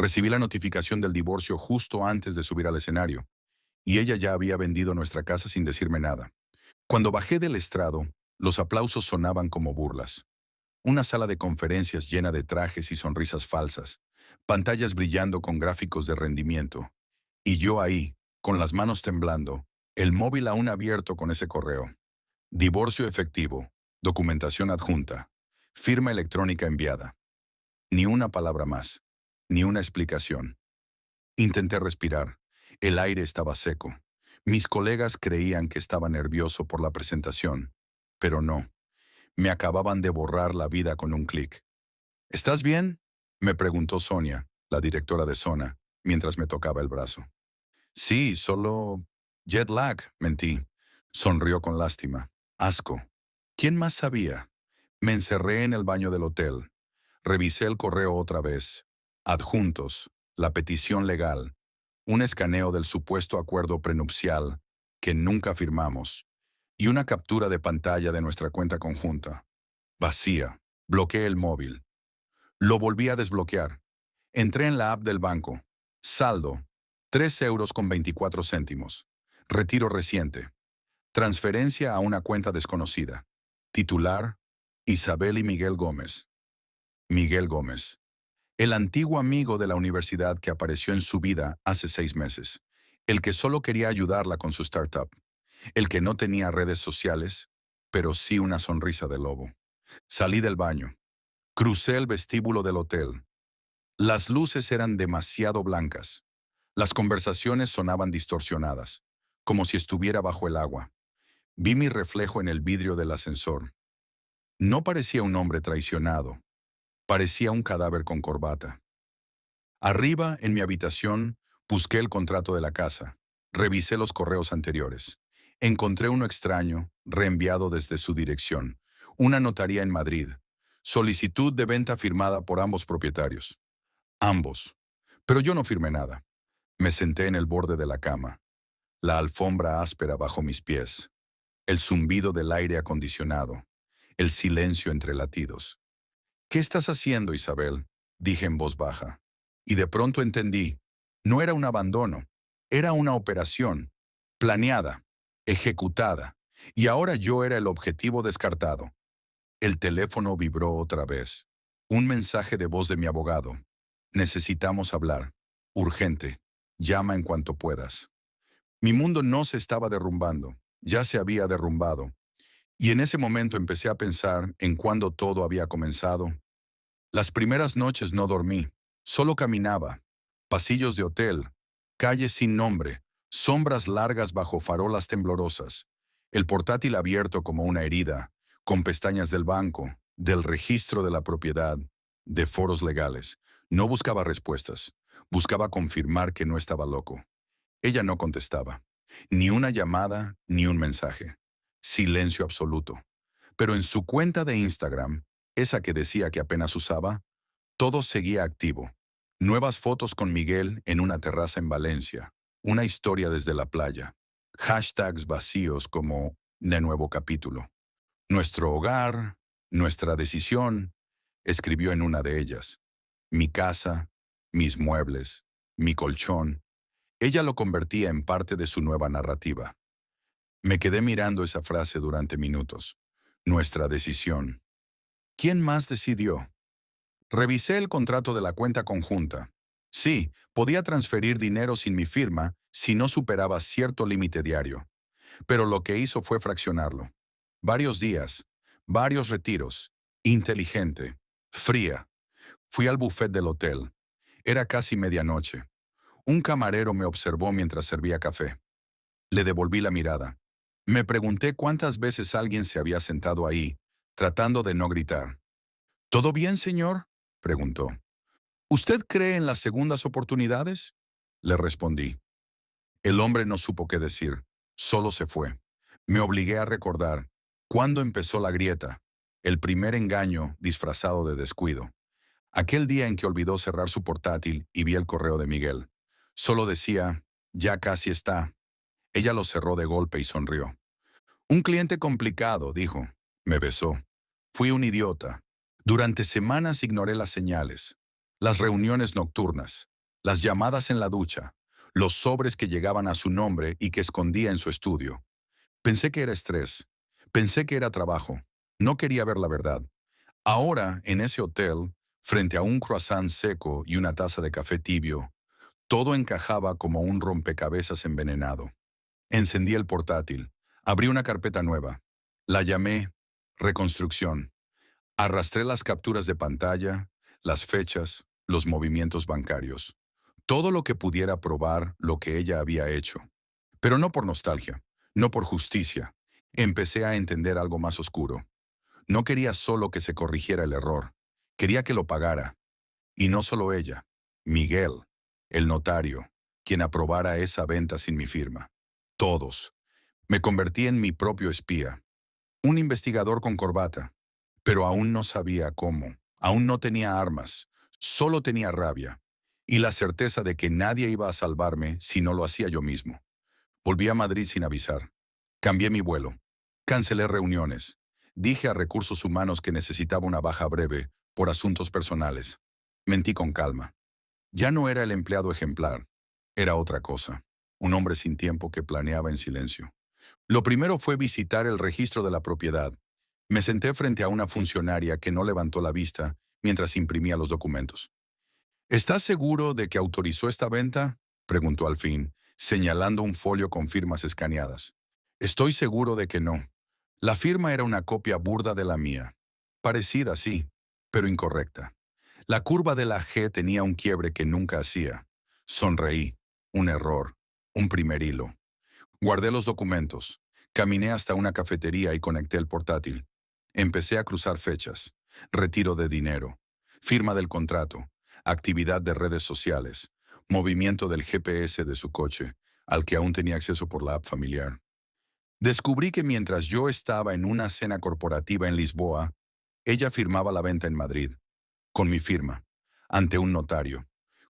Recibí la notificación del divorcio justo antes de subir al escenario, y ella ya había vendido nuestra casa sin decirme nada. Cuando bajé del estrado, los aplausos sonaban como burlas. Una sala de conferencias llena de trajes y sonrisas falsas, pantallas brillando con gráficos de rendimiento, y yo ahí, con las manos temblando, el móvil aún abierto con ese correo. Divorcio efectivo, documentación adjunta, firma electrónica enviada. Ni una palabra más, ni una explicación. Intenté respirar. El aire estaba seco. Mis colegas creían que estaba nervioso por la presentación, pero no. Me acababan de borrar la vida con un clic. ¿Estás bien?, me preguntó Sonia, la directora de zona, mientras me tocaba el brazo. Sí, solo jet lag, mentí. Sonrió con lástima. Asco. ¿Quién más sabía? Me encerré en el baño del hotel. Revisé el correo otra vez. Adjuntos, la petición legal, un escaneo del supuesto acuerdo prenupcial que nunca firmamos y una captura de pantalla de nuestra cuenta conjunta. Vacía. Bloqueé el móvil. Lo volví a desbloquear. Entré en la app del banco. Saldo, 3,24 euros. Retiro reciente. Transferencia a una cuenta desconocida. Titular, Isabel y Miguel Gómez. Miguel Gómez. El antiguo amigo de la universidad que apareció en su vida hace 6 meses. El que solo quería ayudarla con su startup. El que no tenía redes sociales, pero sí una sonrisa de lobo. Salí del baño. Crucé el vestíbulo del hotel. Las luces eran demasiado blancas. Las conversaciones sonaban distorsionadas, como si estuviera bajo el agua. Vi mi reflejo en el vidrio del ascensor. No parecía un hombre traicionado. Parecía un cadáver con corbata. Arriba, en mi habitación, busqué el contrato de la casa. Revisé los correos anteriores. Encontré uno extraño, reenviado desde su dirección. Una notaría en Madrid. Solicitud de venta firmada por ambos propietarios. Ambos. Pero yo no firmé nada. Me senté en el borde de la cama. La alfombra áspera bajo mis pies. El zumbido del aire acondicionado. El silencio entre latidos. ¿Qué estás haciendo, Isabel?, dije en voz baja. Y de pronto entendí. No era un abandono. Era una operación. Planeada. Ejecutada. Y ahora yo era el objetivo descartado. El teléfono vibró otra vez. Un mensaje de voz de mi abogado. Necesitamos hablar. Urgente. Llama en cuanto puedas. Mi mundo no se estaba derrumbando. Ya se había derrumbado. Y en ese momento empecé a pensar en cuándo todo había comenzado. Las primeras noches no dormí. Solo caminaba. Pasillos de hotel. Calles sin nombre. Sombras largas bajo farolas temblorosas. El portátil abierto como una herida, con pestañas del banco, del registro de la propiedad, de foros legales. No buscaba respuestas. Buscaba confirmar que no estaba loco. Ella no contestaba. Ni una llamada, ni un mensaje. Silencio absoluto. Pero en su cuenta de Instagram, esa que decía que apenas usaba, todo seguía activo. Nuevas fotos con Miguel en una terraza en Valencia. Una historia desde la playa. Hashtags vacíos como de nuevo capítulo. Nuestro hogar, nuestra decisión, escribió en una de ellas. Mi casa, mis muebles, mi colchón. Ella lo convertía en parte de su nueva narrativa. Me quedé mirando esa frase durante minutos. Nuestra decisión. ¿Quién más decidió? Revisé el contrato de la cuenta conjunta. Sí, podía transferir dinero sin mi firma si no superaba cierto límite diario. Pero lo que hizo fue fraccionarlo. Varios días, varios retiros. Inteligente, fría. Fui al buffet del hotel. Era casi medianoche. Un camarero me observó mientras servía café. Le devolví la mirada. Me pregunté cuántas veces alguien se había sentado ahí, tratando de no gritar. ¿Todo bien, señor?, preguntó. ¿Usted cree en las segundas oportunidades? Le respondí. El hombre no supo qué decir. Solo se fue. Me obligué a recordar. ¿Cuándo empezó la grieta? El primer engaño disfrazado de descuido. Aquel día en que olvidó cerrar su portátil y vi el correo de Miguel. Solo decía, ya casi está. Ella lo cerró de golpe y sonrió. Un cliente complicado, dijo. Me besó. Fui un idiota. Durante semanas ignoré las señales, las reuniones nocturnas, las llamadas en la ducha, los sobres que llegaban a su nombre y que escondía en su estudio. Pensé que era estrés, pensé que era trabajo. No quería ver la verdad. Ahora, en ese hotel, frente a un croissant seco y una taza de café tibio, todo encajaba como un rompecabezas envenenado. Encendí el portátil, abrí una carpeta nueva. La llamé Reconstrucción. Arrastré las capturas de pantalla, las fechas, los movimientos bancarios. Todo lo que pudiera probar lo que ella había hecho. Pero no por nostalgia, no por justicia. Empecé a entender algo más oscuro. No quería solo que se corrigiera el error. Quería que lo pagara. Y no solo ella. Miguel, el notario, quien aprobara esa venta sin mi firma. Todos. Me convertí en mi propio espía. Un investigador con corbata. Pero aún no sabía cómo. Aún no tenía armas. Solo tenía rabia. Y la certeza de que nadie iba a salvarme si no lo hacía yo mismo. Volví a Madrid sin avisar. Cambié mi vuelo. Cancelé reuniones. Dije a recursos humanos que necesitaba una baja breve por asuntos personales. Mentí con calma. Ya no era el empleado ejemplar. Era otra cosa. Un hombre sin tiempo que planeaba en silencio. Lo primero fue visitar el registro de la propiedad. Me senté frente a una funcionaria que no levantó la vista mientras imprimía los documentos. ¿Estás seguro de que autorizó esta venta?, preguntó al fin, señalando un folio con firmas escaneadas. Estoy seguro de que no. La firma era una copia burda de la mía. Parecida, sí, pero incorrecta. La curva de la G tenía un quiebre que nunca hacía. Sonreí. Un error. Un primer hilo. Guardé los documentos. Caminé hasta una cafetería y conecté el portátil. Empecé a cruzar fechas. Retiro de dinero. Firma del contrato. Actividad de redes sociales. Movimiento del GPS de su coche, al que aún tenía acceso por la app familiar. Descubrí que mientras yo estaba en una cena corporativa en Lisboa, ella firmaba la venta en Madrid, con mi firma, ante un notario.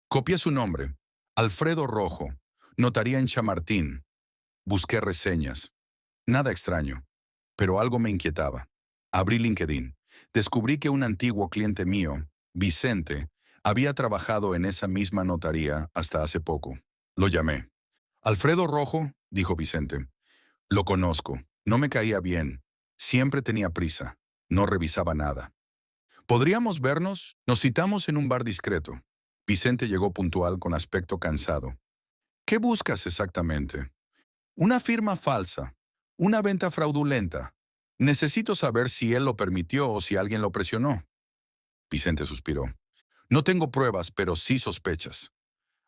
Copié su nombre, Alfredo Rojo, notaría en Chamartín. Busqué reseñas. Nada extraño, pero algo me inquietaba. Abrí LinkedIn. Descubrí que un antiguo cliente mío, Vicente, había trabajado en esa misma notaría hasta hace poco. Lo llamé. Alfredo Rojo, dijo Vicente. Lo conozco. No me caía bien. Siempre tenía prisa. No revisaba nada. ¿Podríamos vernos? Nos citamos en un bar discreto. Vicente llegó puntual con aspecto cansado. ¿Qué buscas exactamente? Una firma falsa. Una venta fraudulenta. Necesito saber si él lo permitió o si alguien lo presionó. Vicente suspiró. No tengo pruebas, pero sí sospechas.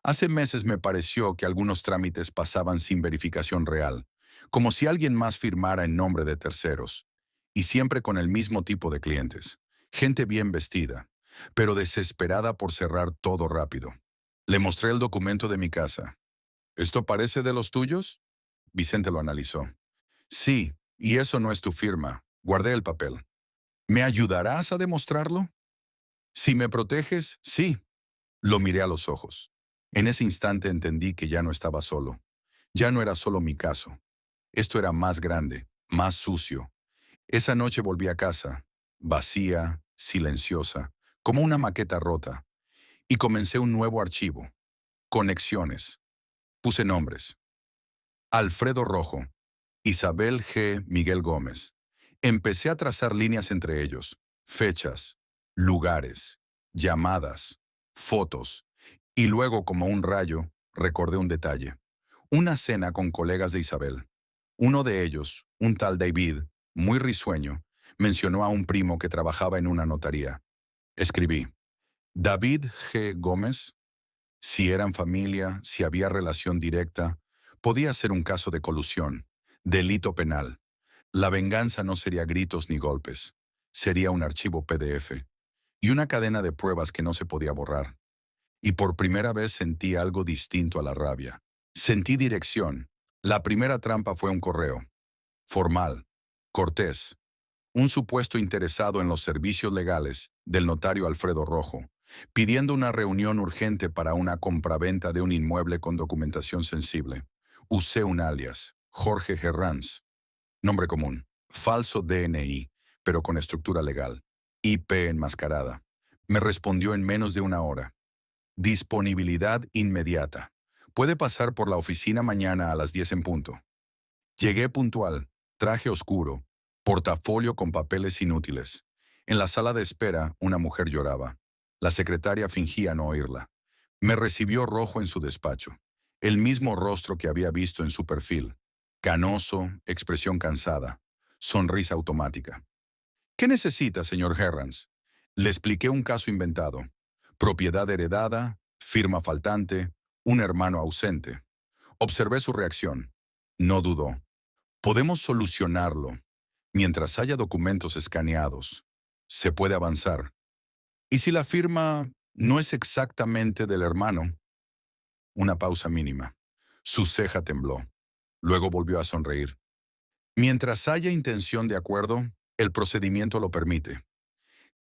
Hace meses me pareció que algunos trámites pasaban sin verificación real, como si alguien más firmara en nombre de terceros, y siempre con el mismo tipo de clientes, gente bien vestida, pero desesperada por cerrar todo rápido. Le mostré el documento de mi casa. ¿Esto parece de los tuyos? Vicente lo analizó. Sí, y eso no es tu firma. Guardé el papel. ¿Me ayudarás a demostrarlo? Si me proteges, sí. Lo miré a los ojos. En ese instante entendí que ya no estaba solo. Ya no era solo mi caso. Esto era más grande, más sucio. Esa noche volví a casa, vacía, silenciosa, como una maqueta rota, y comencé un nuevo archivo. Conexiones. Puse nombres. Alfredo Rojo. Isabel G. Miguel Gómez. Empecé a trazar líneas entre ellos. Fechas, lugares, llamadas, fotos. Y luego, como un rayo, recordé un detalle. Una cena con colegas de Isabel. Uno de ellos, un tal David, muy risueño, mencionó a un primo que trabajaba en una notaría. Escribí, David G. Gómez. Si eran familia, si había relación directa, podía ser un caso de colusión, delito penal. La venganza no sería gritos ni golpes. Sería un archivo PDF y una cadena de pruebas que no se podía borrar. Y por primera vez sentí algo distinto a la rabia. Sentí dirección. La primera trampa fue un correo. Formal. Cortés. Un supuesto interesado en los servicios legales del notario Alfredo Rojo, pidiendo una reunión urgente para una compraventa de un inmueble con documentación sensible. Usé un alias, Jorge Herranz. Nombre común. Falso DNI, pero con estructura legal. IP enmascarada. Me respondió en menos de una hora. Disponibilidad inmediata. Puede pasar por la oficina mañana a las 10 en punto. Llegué puntual, traje oscuro, portafolio con papeles inútiles. En la sala de espera, una mujer lloraba. La secretaria fingía no oírla. Me recibió rojo en su despacho. El mismo rostro que había visto en su perfil. Canoso, expresión cansada, sonrisa automática. ¿Qué necesita, señor Herrans? Le expliqué un caso inventado. Propiedad heredada, firma faltante, un hermano ausente. Observé su reacción. No dudó. Podemos solucionarlo. Mientras haya documentos escaneados, se puede avanzar. ¿Y si la firma no es exactamente del hermano? Una pausa mínima. Su ceja tembló. Luego volvió a sonreír. Mientras haya intención de acuerdo, el procedimiento lo permite.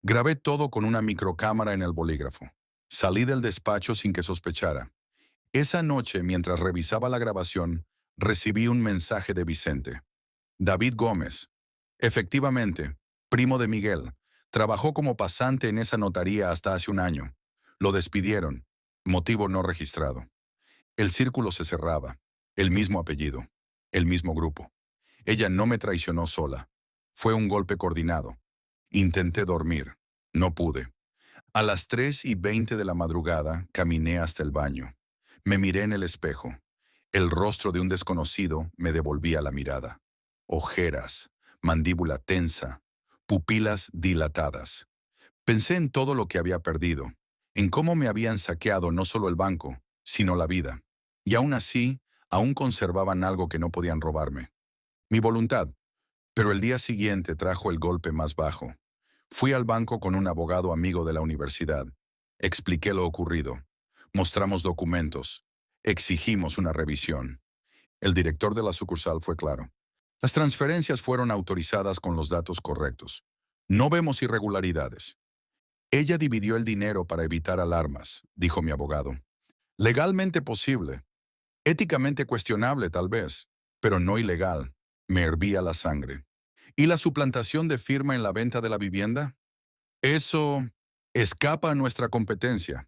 Grabé todo con una microcámara en el bolígrafo. Salí del despacho sin que sospechara. Esa noche, mientras revisaba la grabación, recibí un mensaje de Vicente. David Gómez. Efectivamente, primo de Miguel. Trabajó como pasante en esa notaría hasta hace un año. Lo despidieron. Motivo no registrado. El círculo se cerraba. El mismo apellido. El mismo grupo. Ella no me traicionó sola. Fue un golpe coordinado. Intenté dormir. No pude. A las 3:20 de la madrugada caminé hasta el baño. Me miré en el espejo. El rostro de un desconocido me devolvía la mirada. Ojeras, mandíbula tensa, pupilas dilatadas. Pensé en todo lo que había perdido, en cómo me habían saqueado no solo el banco, sino la vida. Y aún así, aún conservaban algo que no podían robarme. Mi voluntad. Pero el día siguiente trajo el golpe más bajo. Fui al banco con un abogado amigo de la universidad. Expliqué lo ocurrido. Mostramos documentos. Exigimos una revisión. El director de la sucursal fue claro. Las transferencias fueron autorizadas con los datos correctos. No vemos irregularidades. Ella dividió el dinero para evitar alarmas, dijo mi abogado. Legalmente posible. Éticamente cuestionable, tal vez, pero no ilegal. Me hervía la sangre. ¿Y la suplantación de firma en la venta de la vivienda? Eso escapa a nuestra competencia.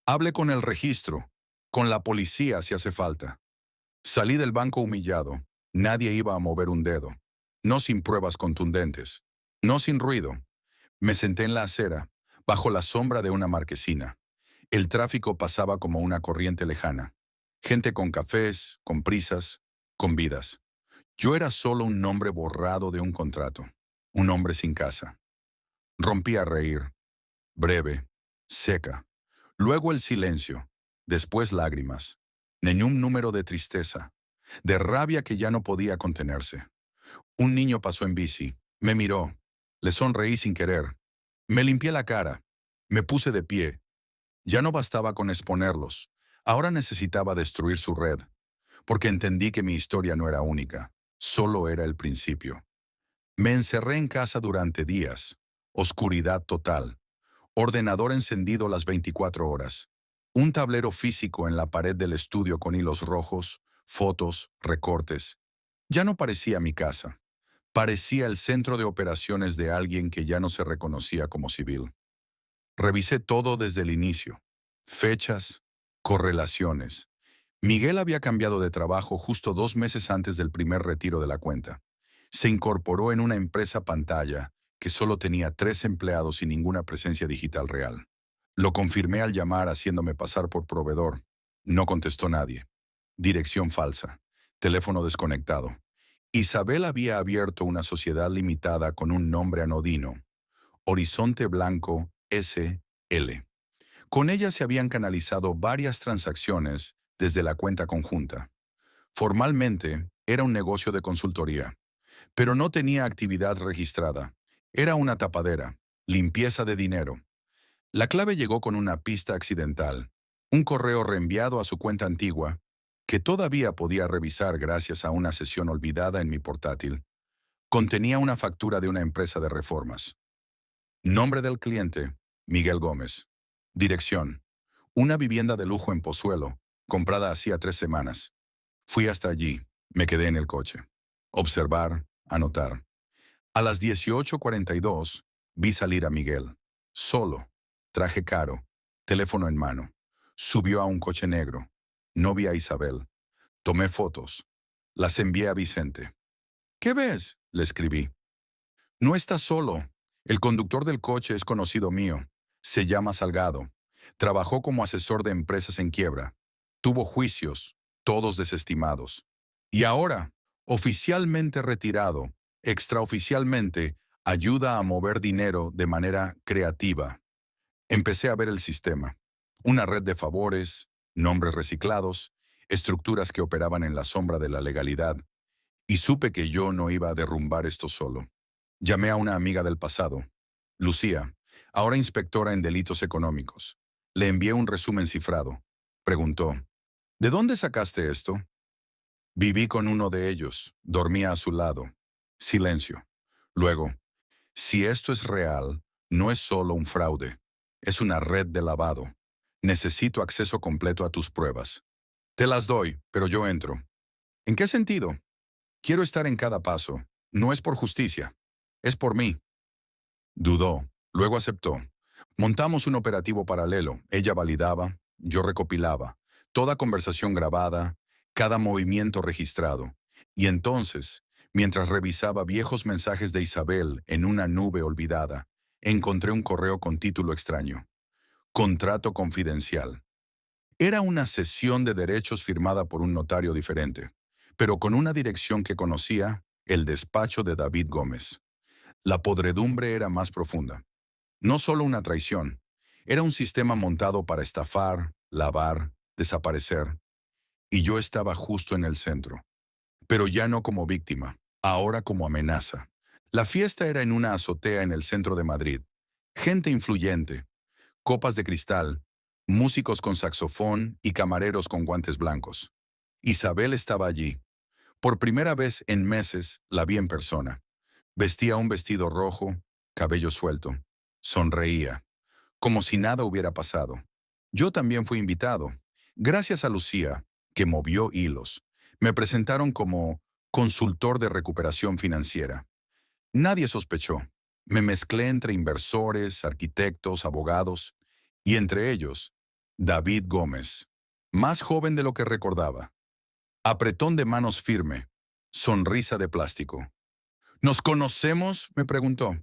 Hable con el registro, con la policía si hace falta. Salí del banco humillado. Nadie iba a mover un dedo. No sin pruebas contundentes. No sin ruido. Me senté en la acera, bajo la sombra de una marquesina. El tráfico pasaba como una corriente lejana. Gente con cafés, con prisas, con vidas. Yo era solo un nombre borrado de un contrato. Un hombre sin casa. Rompí a reír. Breve, seca. Luego el silencio. Después lágrimas. Ningún número de tristeza. De rabia que ya no podía contenerse. Un niño pasó en bici. Me miró. Le sonreí sin querer. Me limpié la cara. Me puse de pie. Ya no bastaba con exponerlos. Ahora necesitaba destruir su red. Porque entendí que mi historia no era única. Solo era el principio. Me encerré en casa durante días. Oscuridad total. Ordenador encendido las 24 horas. Un tablero físico en la pared del estudio con hilos rojos, fotos, recortes. Ya no parecía mi casa. Parecía el centro de operaciones de alguien que ya no se reconocía como civil. Revisé todo desde el inicio. Fechas, correlaciones. Miguel había cambiado de trabajo justo 2 meses antes del primer retiro de la cuenta. Se incorporó en una empresa pantalla que solo tenía 3 empleados y ninguna presencia digital real. Lo confirmé al llamar haciéndome pasar por proveedor. No contestó nadie. Dirección falsa. Teléfono desconectado. Isabel había abierto una sociedad limitada con un nombre anodino. Horizonte Blanco S.L. Con ella se habían canalizado varias transacciones desde la cuenta conjunta. Formalmente, era un negocio de consultoría, pero no tenía actividad registrada. Era una tapadera, limpieza de dinero. La clave llegó con una pista accidental, un correo reenviado a su cuenta antigua, que todavía podía revisar gracias a una sesión olvidada en mi portátil. Contenía una factura de una empresa de reformas. Nombre del cliente, Miguel Gómez. Dirección, una vivienda de lujo en Pozuelo, comprada hacía 3 semanas. Fui hasta allí, me quedé en el coche. Observar, anotar. A las 18:42 vi salir a Miguel. Solo, traje caro, teléfono en mano. Subió a un coche negro. No vi a Isabel. Tomé fotos. Las envié a Vicente. ¿Qué ves?, le escribí. No estás solo. El conductor del coche es conocido mío. Se llama Salgado. Trabajó como asesor de empresas en quiebra. Tuvo juicios, todos desestimados. Y ahora, oficialmente retirado, extraoficialmente, ayuda a mover dinero de manera creativa. Empecé a ver el sistema. Una red de favores, nombres reciclados, estructuras que operaban en la sombra de la legalidad. Y supe que yo no iba a derrumbar esto solo. Llamé a una amiga del pasado, Lucía, ahora inspectora en delitos económicos. Le envié un resumen cifrado. Preguntó, ¿de dónde sacaste esto? Viví con uno de ellos, dormía a su lado. Silencio. Luego, si esto es real, no es solo un fraude, es una red de lavado. Necesito acceso completo a tus pruebas. Te las doy, pero yo entro. ¿En qué sentido? Quiero estar en cada paso. No es por justicia, es por mí. Dudó, luego aceptó. Montamos un operativo paralelo. Ella validaba, yo recopilaba. Toda conversación grabada, cada movimiento registrado. Y entonces, mientras revisaba viejos mensajes de Isabel en una nube olvidada, encontré un correo con título extraño. Contrato confidencial. Era una cesión de derechos firmada por un notario diferente, pero con una dirección que conocía, el despacho de David Gómez. La podredumbre era más profunda. No solo una traición, era un sistema montado para estafar, lavar, desaparecer. Y yo estaba justo en el centro. Pero ya no como víctima, ahora como amenaza. La fiesta era en una azotea en el centro de Madrid. Gente influyente, copas de cristal, músicos con saxofón y camareros con guantes blancos. Isabel estaba allí. Por primera vez en meses la vi en persona. Vestía un vestido rojo, cabello suelto. Sonreía, como si nada hubiera pasado. Yo también fui invitado. Gracias a Lucía, que movió hilos, me presentaron como consultor de recuperación financiera. Nadie sospechó. Me mezclé entre inversores, arquitectos, abogados, y entre ellos, David Gómez, más joven de lo que recordaba. Apretón de manos firme, sonrisa de plástico. ¿Nos conocemos?, me preguntó.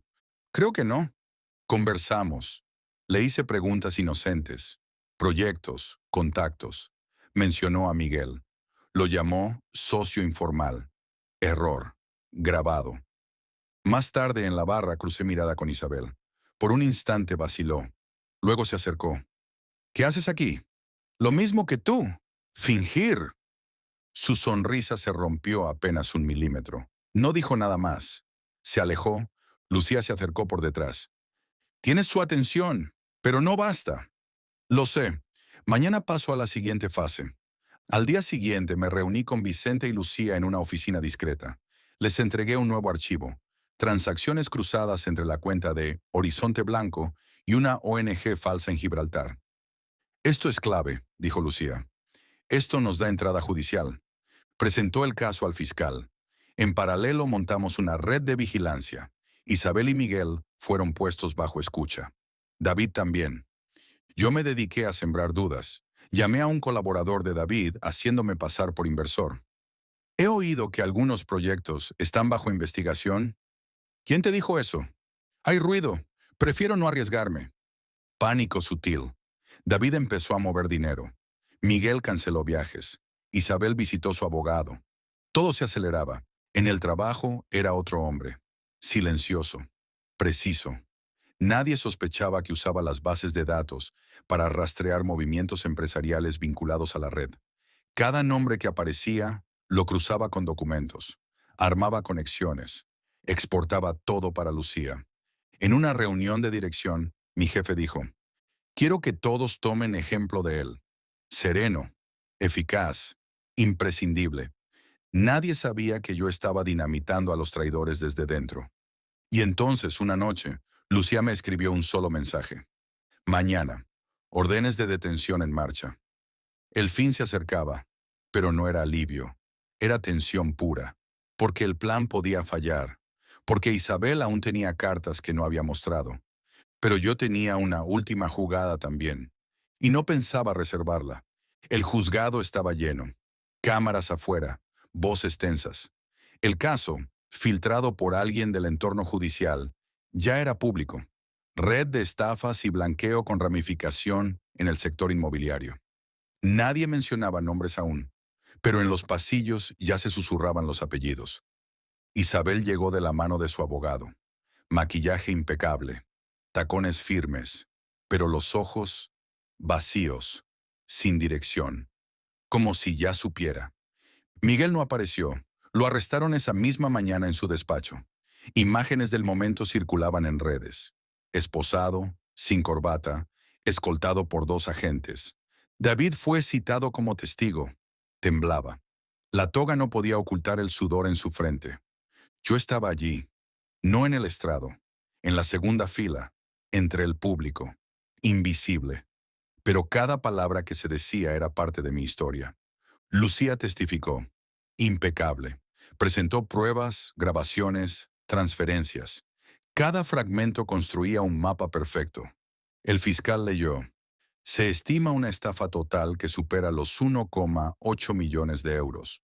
Creo que no. Conversamos. Le hice preguntas inocentes. Proyectos, contactos. Mencionó a Miguel. Lo llamó socio informal. Error. Grabado. Más tarde en la barra crucé mirada con Isabel. Por un instante vaciló. Luego se acercó. ¿Qué haces aquí? Lo mismo que tú. Fingir. Su sonrisa se rompió apenas 1 milímetro. No dijo nada más. Se alejó. Lucía se acercó por detrás. Tienes su atención, pero no basta. Lo sé. Mañana paso a la siguiente fase. Al día siguiente me reuní con Vicente y Lucía en una oficina discreta. Les entregué un nuevo archivo. Transacciones cruzadas entre la cuenta de Horizonte Blanco y una ONG falsa en Gibraltar. Esto es clave, dijo Lucía. Esto nos da entrada judicial. Presentó el caso al fiscal. En paralelo montamos una red de vigilancia. Isabel y Miguel fueron puestos bajo escucha. David también. Yo me dediqué a sembrar dudas. Llamé a un colaborador de David haciéndome pasar por inversor. He oído que algunos proyectos están bajo investigación. ¿Quién te dijo eso? Hay ruido. Prefiero no arriesgarme. Pánico sutil. David empezó a mover dinero. Miguel canceló viajes. Isabel visitó su abogado. Todo se aceleraba. En el trabajo era otro hombre. Silencioso. Preciso. Nadie sospechaba que usaba las bases de datos para rastrear movimientos empresariales vinculados a la red. Cada nombre que aparecía lo cruzaba con documentos, armaba conexiones, exportaba todo para Lucía. En una reunión de dirección, mi jefe dijo, quiero que todos tomen ejemplo de él. Sereno, eficaz, imprescindible. Nadie sabía que yo estaba dinamitando a los traidores desde dentro. Y entonces, una noche, Lucía me escribió un solo mensaje. Mañana, órdenes de detención en marcha. El fin se acercaba, pero no era alivio. Era tensión pura, porque el plan podía fallar, porque Isabel aún tenía cartas que no había mostrado. Pero yo tenía una última jugada también. y no pensaba reservarla. El juzgado estaba lleno. Cámaras afuera, voces tensas. El caso, filtrado por alguien del entorno judicial, ya era público. Red de estafas y blanqueo con ramificación en el sector inmobiliario. Nadie mencionaba nombres aún, pero en los pasillos ya se susurraban los apellidos. Isabel llegó de la mano de su abogado. Maquillaje impecable, tacones firmes, pero los ojos vacíos, sin dirección, como si ya supiera. Miguel no apareció. Lo arrestaron esa misma mañana en su despacho. Imágenes del momento circulaban en redes. Esposado, sin corbata, escoltado por 2 agentes. David fue citado como testigo. Temblaba. La toga no podía ocultar el sudor en su frente. Yo estaba allí, no en el estrado, en la segunda fila, entre el público, invisible. Pero cada palabra que se decía era parte de mi historia. Lucía testificó. Impecable. Presentó pruebas, grabaciones, transferencias. Cada fragmento construía un mapa perfecto. El fiscal leyó. Se estima una estafa total que supera los 1,8 millones de euros,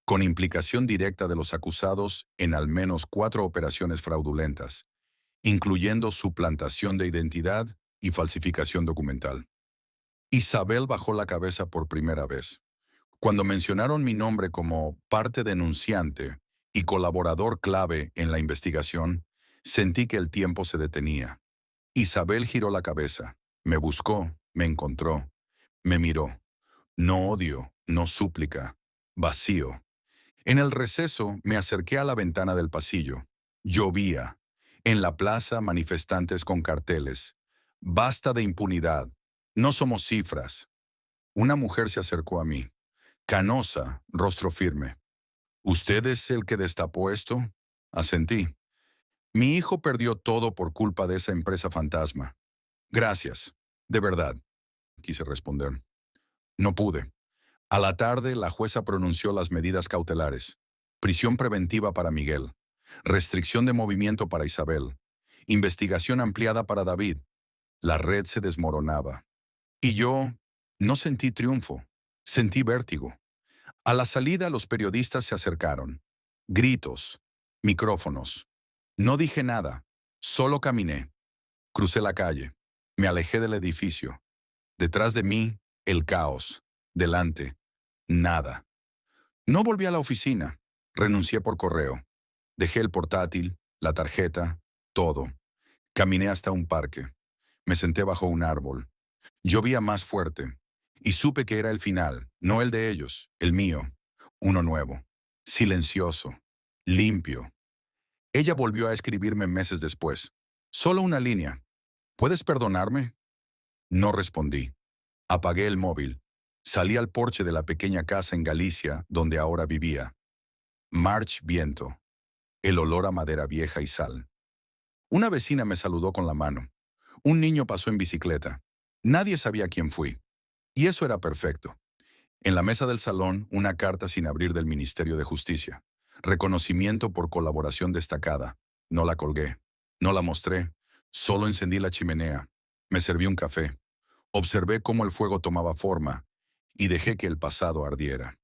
con implicación directa de los acusados en al menos 4 operaciones fraudulentas, incluyendo suplantación de identidad y falsificación documental. Isabel bajó la cabeza por primera vez. Cuando mencionaron mi nombre como parte denunciante y colaborador clave en la investigación, sentí que el tiempo se detenía. Isabel giró la cabeza, me buscó, me encontró, me miró. No odio, no súplica, vacío. En el receso me acerqué a la ventana del pasillo. Llovía. En la plaza manifestantes con carteles. Basta de impunidad. No somos cifras. Una mujer se acercó a mí. Canosa, rostro firme. ¿Usted es el que destapó esto? Asentí. Mi hijo perdió todo por culpa de esa empresa fantasma. Gracias. De verdad, quise responder. No pude. A la tarde, la jueza pronunció las medidas cautelares. Prisión preventiva para Miguel. Restricción de movimiento para Isabel. Investigación ampliada para David. La red se desmoronaba. Y yo no sentí triunfo. Sentí vértigo. A la salida, los periodistas se acercaron. Gritos. Micrófonos. No dije nada. Solo caminé. Crucé la calle. Me alejé del edificio. Detrás de mí, el caos. Delante, nada. No volví a la oficina. Renuncié por correo. Dejé el portátil, la tarjeta, todo. Caminé hasta un parque. Me senté bajo un árbol. Llovía más fuerte. Y supe que era el final, no el de ellos, el mío. Uno nuevo. Silencioso. Limpio. Ella volvió a escribirme meses después. Solo una línea. ¿Puedes perdonarme? No respondí. Apagué el móvil. Salí al porche de la pequeña casa en Galicia, donde ahora vivía. March viento. El olor a madera vieja y sal. Una vecina me saludó con la mano. Un niño pasó en bicicleta. Nadie sabía quién fui. Y eso era perfecto. En la mesa del salón, una carta sin abrir del Ministerio de Justicia. Reconocimiento por colaboración destacada. No la colgué. No la mostré. Solo encendí la chimenea. Me serví un café. Observé cómo el fuego tomaba forma y dejé que el pasado ardiera.